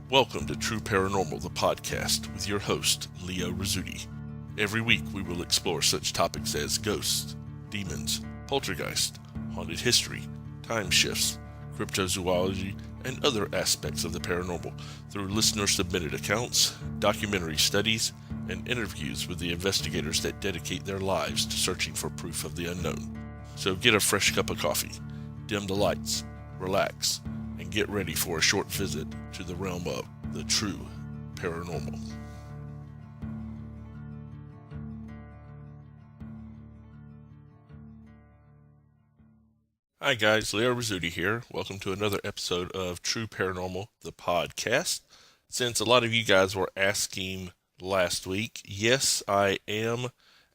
Welcome to True Paranormal, the podcast, with your host, Leo Rizzuti. Every week we will explore such topics as ghosts, demons, poltergeist, haunted history, time shifts, cryptozoology, and other aspects of the paranormal through listener-submitted accounts, documentary studies, and interviews with the investigators that dedicate their lives to searching for proof of the unknown. So get a fresh cup of coffee, dim the lights, relax, and get ready for a short visit to the realm of the true paranormal. Hi guys, Leo Rizzuti here. Welcome to another episode of True Paranormal, the podcast. Since a lot of you guys were asking last week, yes, I am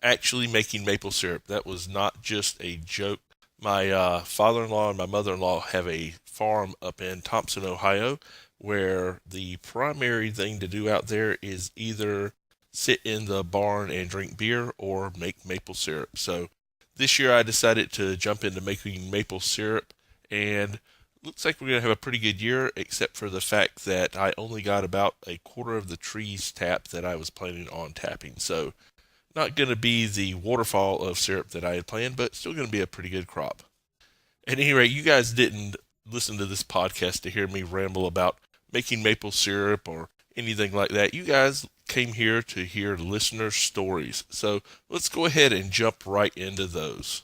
actually making maple syrup. That was not just a joke. My father-in-law and my mother-in-law have a farm up in Thompson, Ohio, where the primary thing to do out there is either sit in the barn and drink beer or make maple syrup. So this year I decided to jump into making maple syrup, and looks like we're going to have a pretty good year, except for the fact that I only got about a quarter of the trees tapped that I was planning on tapping. So not going to be the waterfall of syrup that I had planned, but still going to be a pretty good crop. At any rate, you guys didn't listen to this podcast to hear me ramble about making maple syrup or anything like that. You guys came here to hear listener stories. So let's go ahead and jump right into those.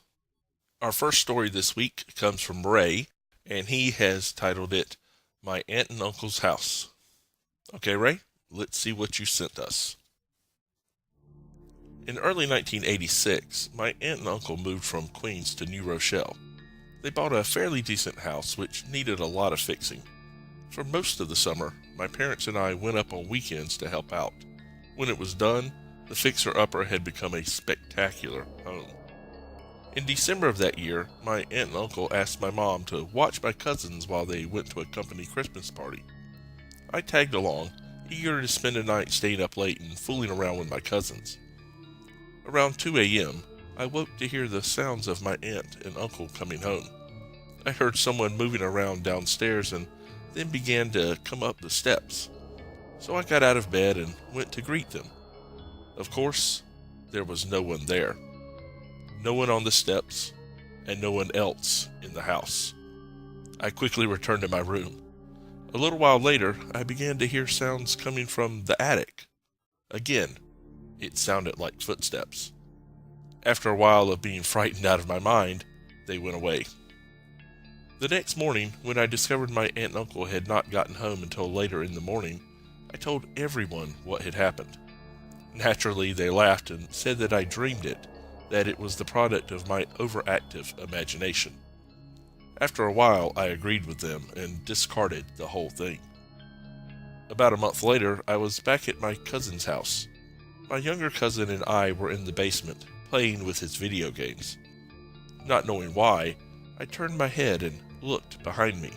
Our first story this week comes from Ray, and he has titled it, My Aunt and Uncle's House. Okay, Ray, let's see what you sent us. In early 1986, my aunt and uncle moved from Queens to New Rochelle. They bought a fairly decent house which needed a lot of fixing. For most of the summer, my parents and I went up on weekends to help out. When it was done, the fixer-upper had become a spectacular home. In December of that year, my aunt and uncle asked my mom to watch my cousins while they went to a company Christmas party. I tagged along, eager to spend a night staying up late and fooling around with my cousins. Around 2 a.m., I woke to hear the sounds of my aunt and uncle coming home. I heard someone moving around downstairs and then began to come up the steps. So I got out of bed and went to greet them. Of course, there was no one there. No one on the steps, and no one else in the house. I quickly returned to my room. A little while later, I began to hear sounds coming from the attic. Again, it sounded like footsteps. After a while of being frightened out of my mind, they went away. The next morning, when I discovered my aunt and uncle had not gotten home until later in the morning, I told everyone what had happened. Naturally, they laughed and said that I dreamed it, that it was the product of my overactive imagination. After a while, I agreed with them and discarded the whole thing. About a month later, I was back at my cousin's house. My younger cousin and I were in the basement, playing with his video games. Not knowing why, I turned my head and looked behind me,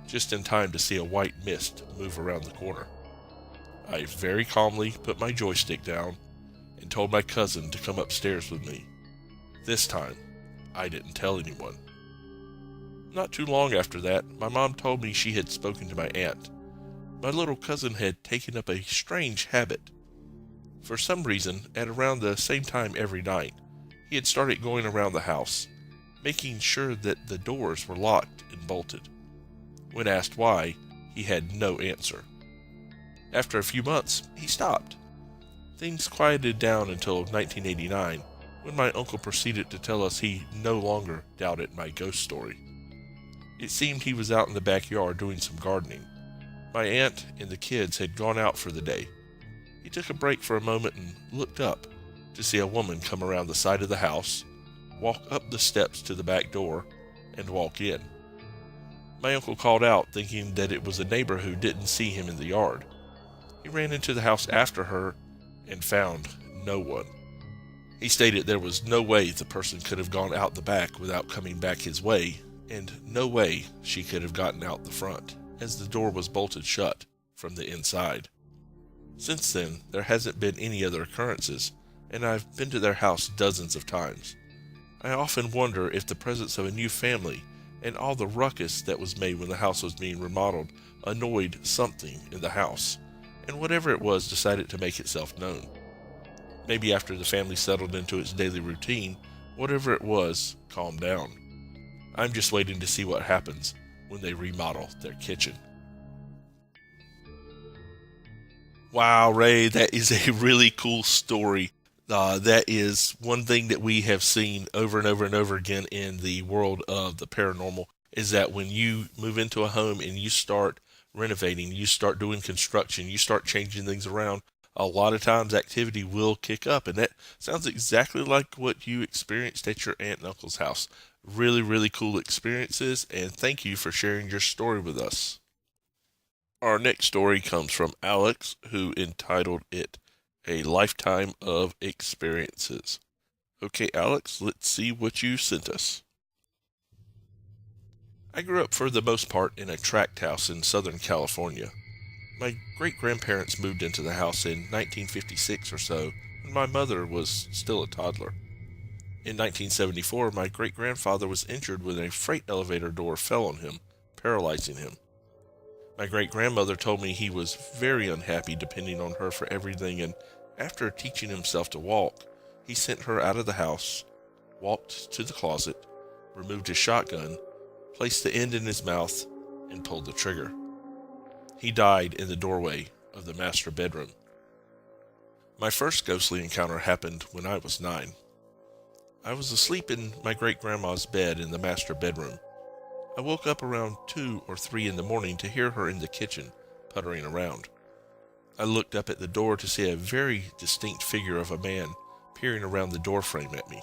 just in time to see a white mist move around the corner. I very calmly put my joystick down and told my cousin to come upstairs with me. This time, I didn't tell anyone. Not too long after that, my mom told me she had spoken to my aunt. My little cousin had taken up a strange habit. For some reason, at around the same time every night, he had started going around the house, making sure that the doors were locked and bolted. When asked why, he had no answer. After a few months, he stopped. Things quieted down until 1989, when my uncle proceeded to tell us he no longer doubted my ghost story. It seemed he was out in the backyard doing some gardening. My aunt and the kids had gone out for the day. He took a break for a moment and looked up to see a woman come around the side of the house, walk up the steps to the back door, and walk in. My uncle called out, thinking that it was a neighbor who didn't see him in the yard. He ran into the house after her and found no one. He stated there was no way the person could have gone out the back without coming back his way, and no way she could have gotten out the front, as the door was bolted shut from the inside. Since then, there hasn't been any other occurrences, and I've been to their house dozens of times. I often wonder if the presence of a new family and all the ruckus that was made when the house was being remodeled annoyed something in the house, and whatever it was decided to make itself known. Maybe after the family settled into its daily routine, whatever it was calmed down. I'm just waiting to see what happens when they remodel their kitchen. Wow, Ray, that is a really cool story. That is one thing that we have seen over and over and over again in the world of the paranormal, is that when you move into a home and you start renovating, you start doing construction, you start changing things around, a lot of times activity will kick up. And that sounds exactly like what you experienced at your aunt and uncle's house. Really, really cool experiences, and thank you for sharing your story with us. Our next story comes from Alex, who entitled it A Lifetime of Experiences. Okay, Alex, let's see what you sent us. I grew up for the most part in a tract house in Southern California. My great-grandparents moved into the house in 1956 or so, when my mother was still a toddler. In 1974, my great-grandfather was injured when a freight elevator door fell on him, paralyzing him. My great-grandmother told me he was very unhappy depending on her for everything, and after teaching himself to walk, he sent her out of the house, walked to the closet, removed his shotgun, placed the end in his mouth, and pulled the trigger. He died in the doorway of the master bedroom. My first ghostly encounter happened when I was 9. I was asleep in my great-grandma's bed in the master bedroom. I woke up around 2 or 3 in the morning to hear her in the kitchen, puttering around. I looked up at the door to see a very distinct figure of a man peering around the doorframe at me.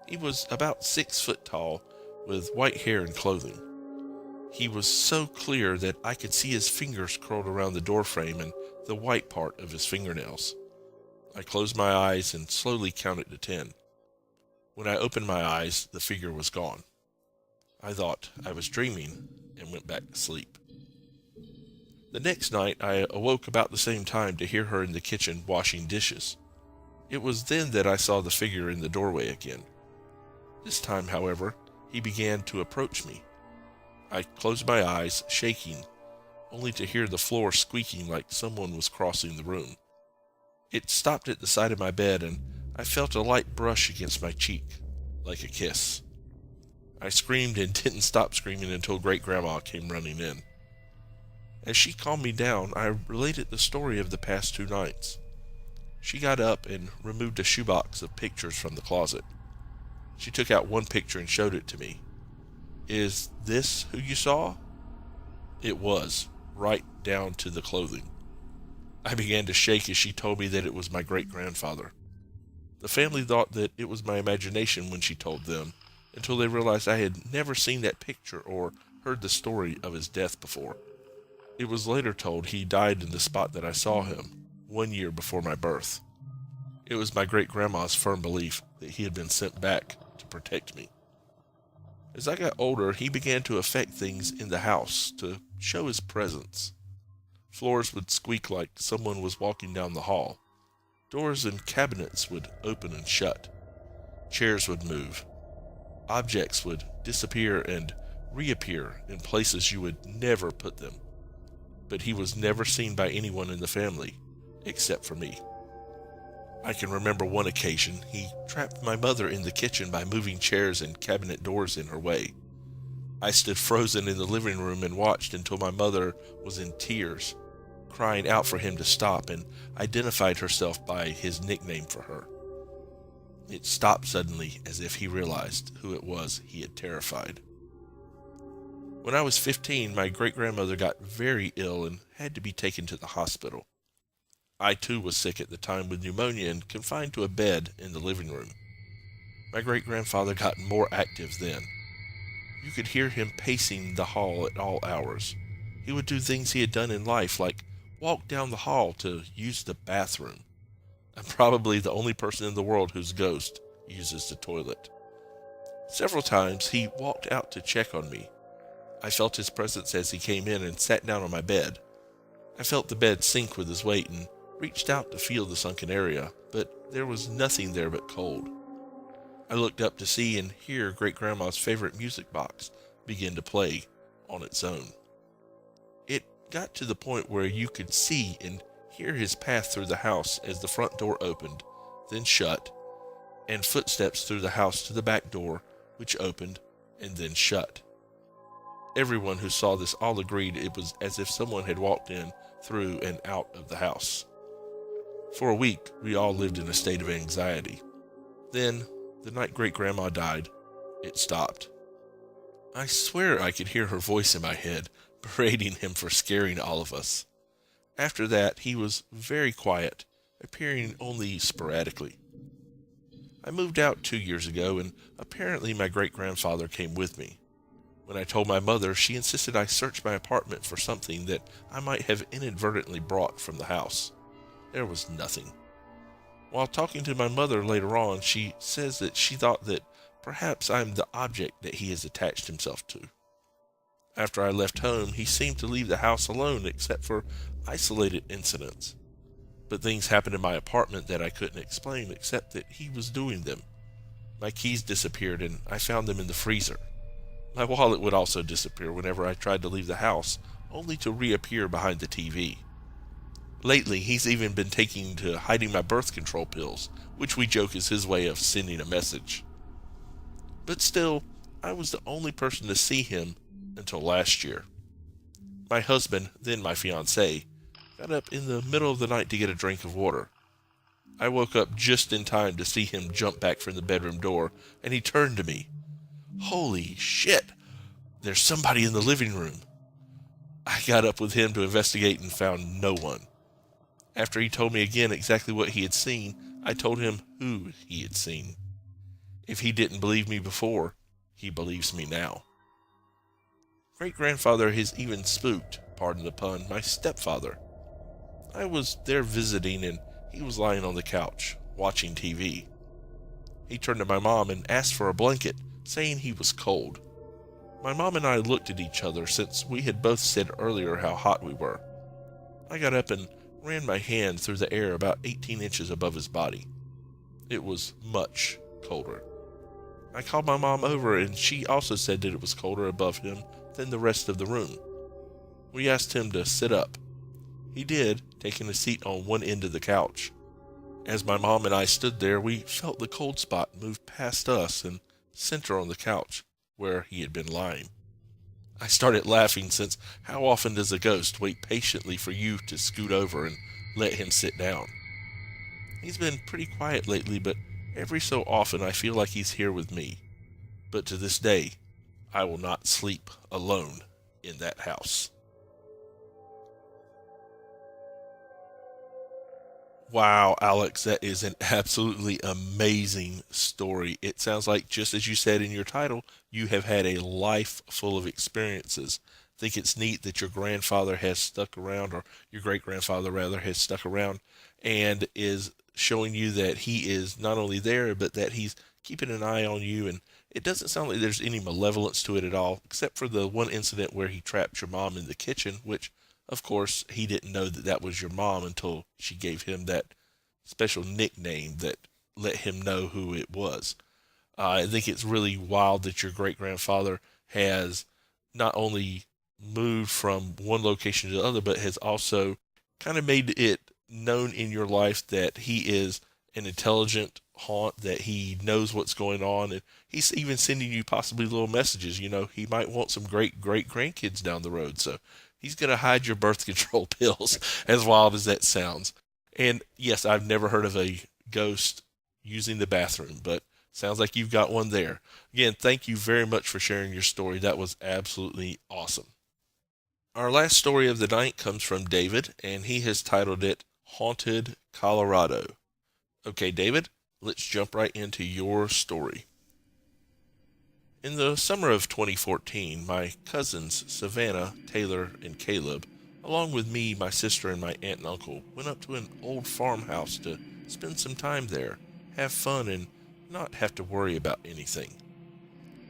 He was about 6 foot tall, with white hair and clothing. He was so clear that I could see his fingers curled around the doorframe and the white part of his fingernails. I closed my eyes and slowly counted to 10. When I opened my eyes, the figure was gone. I thought I was dreaming and went back to sleep. The next night, I awoke about the same time to hear her in the kitchen washing dishes. It was then that I saw the figure in the doorway again. This time, however, he began to approach me. I closed my eyes, shaking, only to hear the floor squeaking like someone was crossing the room. It stopped at the side of my bed, and I felt a light brush against my cheek, like a kiss. I screamed and didn't stop screaming until Great-Grandma came running in. As she calmed me down, I related the story of the past 2 nights. She got up and removed a shoebox of pictures from the closet. She took out one picture and showed it to me. "Is this who you saw?" It was, right down to the clothing. I began to shake as she told me that it was my great-grandfather. The family thought that it was my imagination when she told them, until they realized I had never seen that picture or heard the story of his death before. It was later told he died in the spot that I saw him, 1 year before my birth. It was my great-grandma's firm belief that he had been sent back to protect me. As I got older, he began to affect things in the house to show his presence. Floors would squeak like someone was walking down the hall. Doors and cabinets would open and shut. Chairs would move. Objects would disappear and reappear in places you would never put them. But he was never seen by anyone in the family, except for me. I can remember one occasion he trapped my mother in the kitchen by moving chairs and cabinet doors in her way. I stood frozen in the living room and watched until my mother was in tears, crying out for him to stop, and identified herself by his nickname for her. It stopped suddenly, as if he realized who it was he had terrified. When I was 15, my great-grandmother got very ill and had to be taken to the hospital. I too was sick at the time with pneumonia and confined to a bed in the living room. My great-grandfather got more active then. You could hear him pacing the hall at all hours. He would do things he had done in life, like walk down the hall to use the bathroom. I'm probably the only person in the world whose ghost uses the toilet. Several times he walked out to check on me. I felt his presence as he came in and sat down on my bed. I felt the bed sink with his weight and reached out to feel the sunken area, but there was nothing there but cold. I looked up to see and hear Great-Grandma's favorite music box begin to play on its own. It got to the point where you could see and hear his path through the house as the front door opened, then shut, and footsteps through the house to the back door, which opened and then shut. Everyone who saw this all agreed it was as if someone had walked in, through, and out of the house. For a week, we all lived in a state of anxiety. Then, the night great-grandma died, it stopped. I swear I could hear her voice in my head, berating him for scaring all of us. After that, he was very quiet, appearing only sporadically. I moved out 2 years ago, and apparently my great-grandfather came with me. When I told my mother, she insisted I search my apartment for something that I might have inadvertently brought from the house. There was nothing. While talking to my mother later on, she says that she thought that perhaps I'm the object that he has attached himself to. After I left home, he seemed to leave the house alone except for isolated incidents. But things happened in my apartment that I couldn't explain except that he was doing them. My keys disappeared and I found them in the freezer. My wallet would also disappear whenever I tried to leave the house, only to reappear behind the TV. Lately, he's even been taking to hiding my birth control pills, which we joke is his way of sending a message. But still, I was the only person to see him until last year. My husband, then my fiancé, got up in the middle of the night to get a drink of water. I woke up just in time to see him jump back from the bedroom door, and he turned to me. "Holy shit! There's somebody in the living room." I got up with him to investigate and found no one. After he told me again exactly what he had seen, I told him who he had seen. If he didn't believe me before, he believes me now. Great-grandfather has even spooked, pardon the pun, my stepfather. I was there visiting and he was lying on the couch, watching TV. He turned to my mom and asked for a blanket, saying he was cold. My mom and I looked at each other since we had both said earlier how hot we were. I got up and ran my hand through the air about 18 inches above his body. It was much colder. I called my mom over and she also said that it was colder above him than the rest of the room. We asked him to sit up. He did, taking a seat on one end of the couch. As my mom and I stood there, we felt the cold spot move past us and center on the couch where he had been lying. I started laughing since how often does a ghost wait patiently for you to scoot over and let him sit down? He's been pretty quiet lately, but every so often I feel like he's here with me. But to this day, I will not sleep alone in that house. Wow, Alex, that is an absolutely amazing story. It sounds like, just as you said in your title, you have had a life full of experiences. I think it's neat that your grandfather has stuck around, or your great-grandfather rather, has stuck around and is showing you that he is not only there, but that he's keeping an eye on you. And it doesn't sound like there's any malevolence to it at all, except for the one incident where he trapped your mom in the kitchen, which of course, he didn't know that that was your mom until she gave him that special nickname that let him know who it was. I think it's really wild that your great-grandfather has not only moved from one location to the other, but has also kind of made it known in your life that he is an intelligent haunt, that he knows what's going on, and he's even sending you possibly little messages. You know, he might want some great-great-grandkids down the road, so he's going to hide your birth control pills, as wild as that sounds. And yes, I've never heard of a ghost using the bathroom, but sounds like you've got one there. Again, thank you very much for sharing your story. That was absolutely awesome. Our last story of the night comes from David, and he has titled it Haunted Colorado. Okay, David, let's jump right into your story. In the summer of 2014, my cousins Savannah, Taylor, and Caleb, along with me, my sister, and my aunt and uncle, went up to an old farmhouse to spend some time there, have fun, and not have to worry about anything.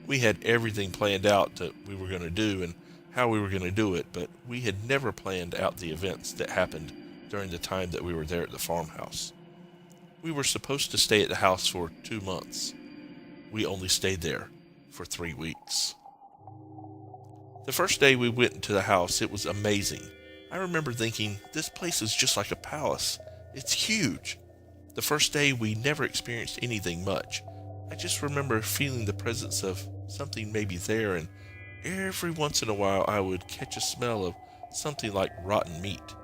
We had everything planned out that we were going to do and how we were going to do it, but we had never planned out the events that happened during the time that we were there at the farmhouse. We were supposed to stay at the house for 2 months. We only stayed there for 3 weeks. The first day we went into the house, it was amazing. I remember thinking, this place is just like a palace. It's huge. The first day we never experienced anything much. I just remember feeling the presence of something maybe there, and every once in a while I would catch a smell of something like rotten meat.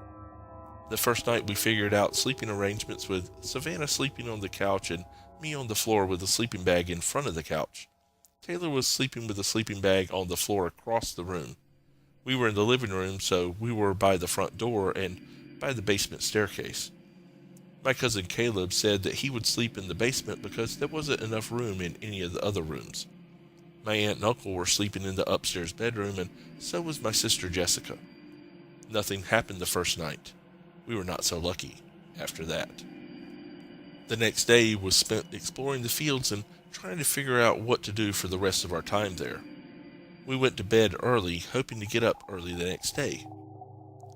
The first night we figured out sleeping arrangements with Savannah sleeping on the couch and me on the floor with a sleeping bag in front of the couch. Taylor was sleeping with a sleeping bag on the floor across the room. We were in the living room, so we were by the front door and by the basement staircase. My cousin Caleb said that he would sleep in the basement because there wasn't enough room in any of the other rooms. My aunt and uncle were sleeping in the upstairs bedroom, and so was my sister Jessica. Nothing happened the first night. We were not so lucky after that. The next day was spent exploring the fields and trying to figure out what to do for the rest of our time there. We went to bed early, hoping to get up early the next day.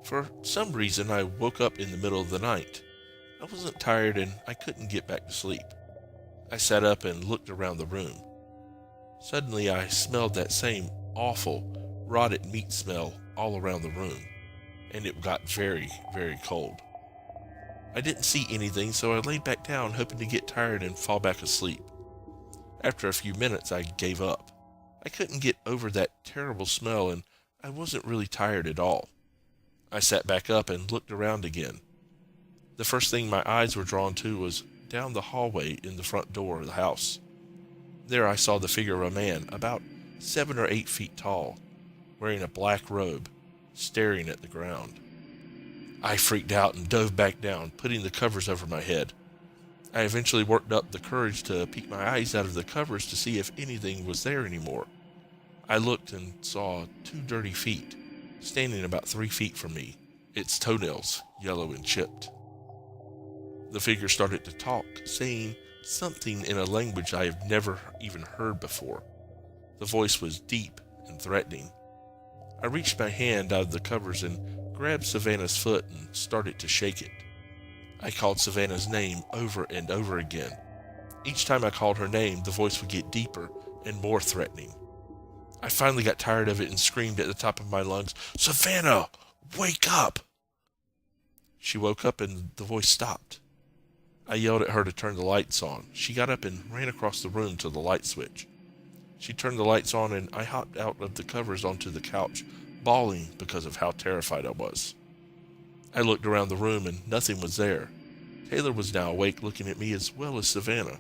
For some reason, I woke up in the middle of the night. I wasn't tired and I couldn't get back to sleep. I sat up and looked around the room. Suddenly, I smelled that same awful, rotted meat smell all around the room, and it got very, very cold. I didn't see anything, so I laid back down, hoping to get tired and fall back asleep. After a few minutes, I gave up. I couldn't get over that terrible smell, and I wasn't really tired at all. I sat back up and looked around again. The first thing my eyes were drawn to was down the hallway in the front door of the house. There I saw the figure of a man, about 7 or 8 feet tall, wearing a black robe, staring at the ground. I freaked out and dove back down, putting the covers over my head. I eventually worked up the courage to peek my eyes out of the covers to see if anything was there anymore. I looked and saw 2 dirty feet, standing about 3 feet from me, its toenails yellow and chipped. The figure started to talk, saying something in a language I have never even heard before. The voice was deep and threatening. I reached my hand out of the covers and grabbed Savannah's foot and started to shake it. I called Savannah's name over and over again. Each time I called her name, the voice would get deeper and more threatening. I finally got tired of it and screamed at the top of my lungs, "Savannah, wake up!" She woke up and the voice stopped. I yelled at her to turn the lights on. She got up and ran across the room to the light switch. She turned the lights on and I hopped out of the covers onto the couch, bawling because of how terrified I was. I looked around the room and nothing was there. Taylor was now awake, looking at me as well as Savannah.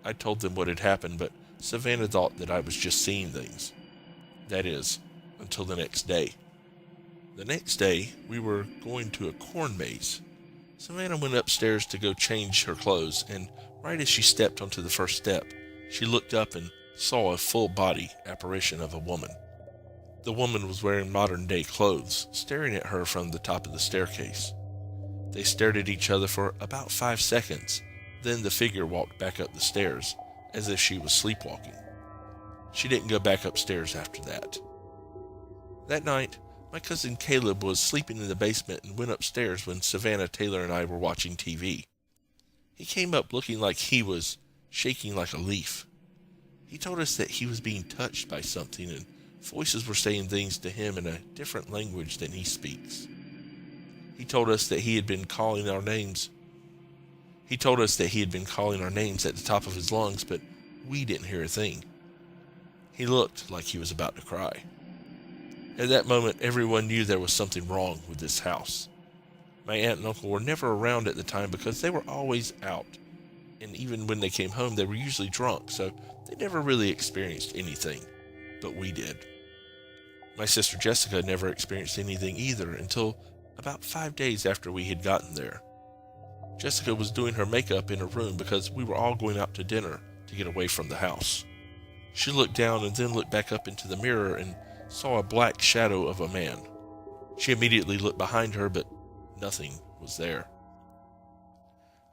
I told them what had happened, but Savannah thought that I was just seeing things. That is, until the next day. The next day, we were going to a corn maze. Savannah went upstairs to go change her clothes, and right as she stepped onto the first step, she looked up and saw a full-body apparition of a woman. The woman was wearing modern-day clothes, staring at her from the top of the staircase. They stared at each other for about 5 seconds. Then the figure walked back up the stairs, as if she was sleepwalking. She didn't go back upstairs after that. That night, my cousin Caleb was sleeping in the basement and went upstairs when Savannah, Taylor, and I were watching TV. He came up looking like he was shaking like a leaf. He told us that he was being touched by something and voices were saying things to him in a different language than he speaks. He told us that he had been calling our names. At the top of his lungs, but we didn't hear a thing. He looked like he was about to cry. At that moment, everyone knew there was something wrong with this house. My aunt and uncle were never around at the time because they were always out, and even when they came home, they were usually drunk, so they never really experienced anything, but we did. My sister Jessica never experienced anything either until about 5 days after we had gotten there. Jessica was doing her makeup in her room because we were all going out to dinner to get away from the house. She looked down and then looked back up into the mirror and saw a black shadow of a man. She immediately looked behind her, but nothing was there.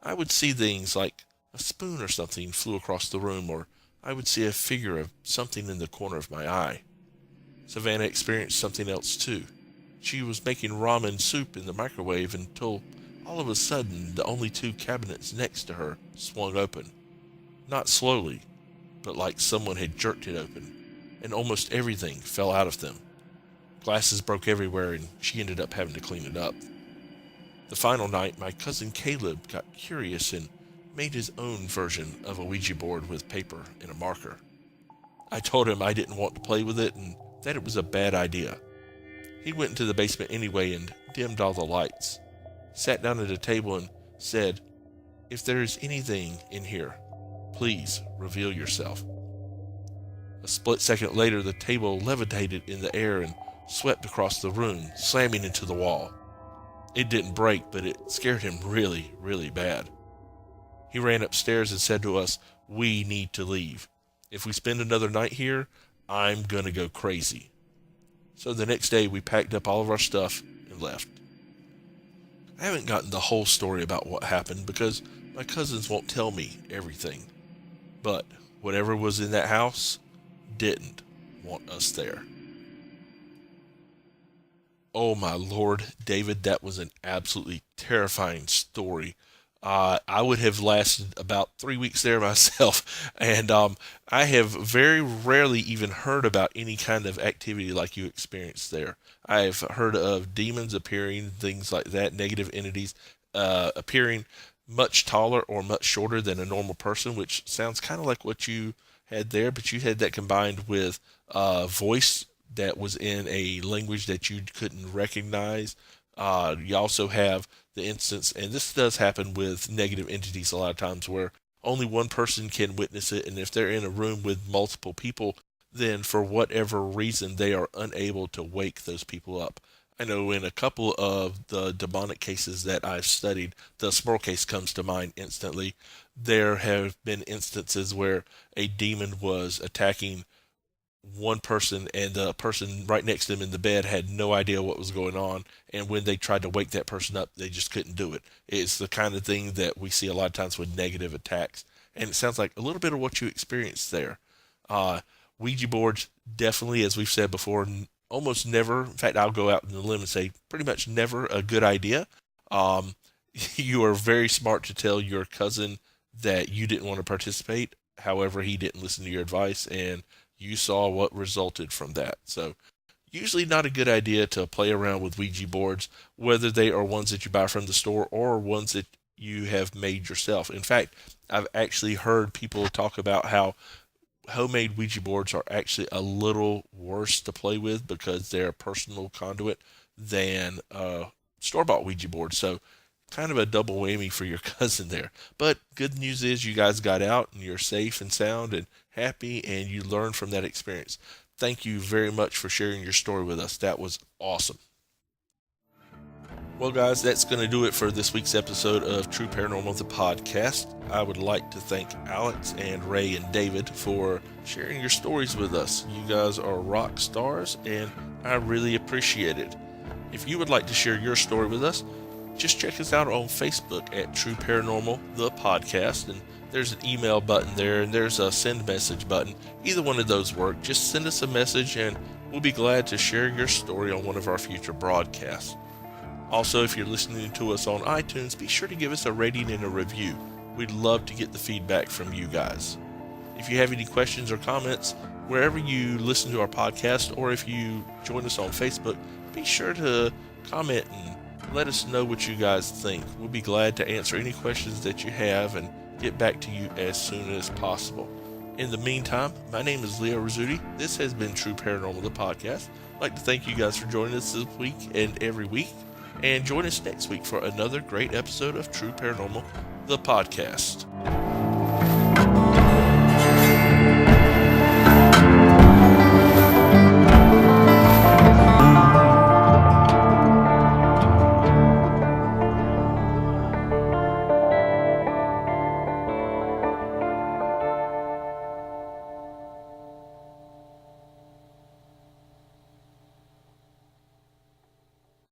I would see things like a spoon or something flew across the room, or I would see a figure of something in the corner of my eye. Savannah experienced something else too. She was making ramen soup in the microwave until all of a sudden the only 2 cabinets next to her swung open. Not slowly, but like someone had jerked it open, and almost everything fell out of them, Glasses broke everywhere, and she ended up having to clean it up. The final night, my cousin Caleb got curious and made his own version of a Ouija board with paper and a marker. I told him I didn't want to play with it and that it was a bad idea. He went into the basement anyway and dimmed all the lights, sat down at a table and said, "If there is anything in here, please reveal yourself." A split second later, the table levitated in the air and swept across the room, slamming into the wall. It didn't break, but it scared him really, really bad. He ran upstairs and said to us, "We need to leave. If we spend another night here, I'm gonna go crazy." So the next day we packed up all of our stuff and left. I haven't gotten the whole story about what happened because my cousins won't tell me everything. But whatever was in that house didn't want us there. Oh my Lord, David, that was an absolutely terrifying story. I would have lasted about 3 weeks there myself, and I have very rarely even heard about any kind of activity like you experienced there. I've heard of demons appearing, things like that, negative entities appearing much taller or much shorter than a normal person, which sounds kind of like what you had there, but you had that combined with voice that was in a language that you couldn't recognize. You also have the instance, and this does happen with negative entities a lot of times, where only one person can witness it, and if they're in a room with multiple people, then for whatever reason they are unable to wake those people up. I know in a couple of the demonic cases that I've studied, the Smurl case comes to mind instantly. There have been instances where a demon was attacking one person and the person right next to them in the bed had no idea what was going on, and when they tried to wake that person up, they just couldn't do it. It's the kind of thing that we see a lot of times with negative attacks, and it sounds like a little bit of what you experienced there. Ouija boards, definitely, as we've said before, almost never, in fact, I'll go out on the limb and say pretty much never a good idea. You are very smart to tell your cousin that you didn't want to participate. However, he didn't listen to your advice, and you saw what resulted from that. So usually not a good idea to play around with Ouija boards, whether they are ones that you buy from the store or ones that you have made yourself. In fact, I've actually heard people talk about how homemade Ouija boards are actually a little worse to play with because they're a personal conduit than store-bought Ouija boards. So kind of a double whammy for your cousin there. But good news is you guys got out and you're safe and sound and happy, and you learned from that experience. Thank you very much for sharing your story with us. That was awesome. Well, guys, that's going to do it for this week's episode of True Paranormal, the podcast. I would like to thank Alex and Ray and David for sharing your stories with us. You guys are rock stars, and I really appreciate it. If you would like to share your story with us, just check us out on Facebook at True Paranormal, the podcast, and there's an email button there, and there's a send message button. Either one of those work. Just send us a message, and we'll be glad to share your story on one of our future broadcasts. Also, if you're listening to us on iTunes, be sure to give us a rating and a review. We'd love to get the feedback from you guys. If you have any questions or comments, wherever you listen to our podcast, or if you join us on Facebook, be sure to comment and let us know what you guys think. We'll be glad to answer any questions that you have and get back to you as soon as possible. In the meantime, my name is Leo Rizzuti. This has been True Paranormal, the podcast. I'd like to thank you guys for joining us this week and every week. And join us next week for another great episode of True Paranormal, the podcast.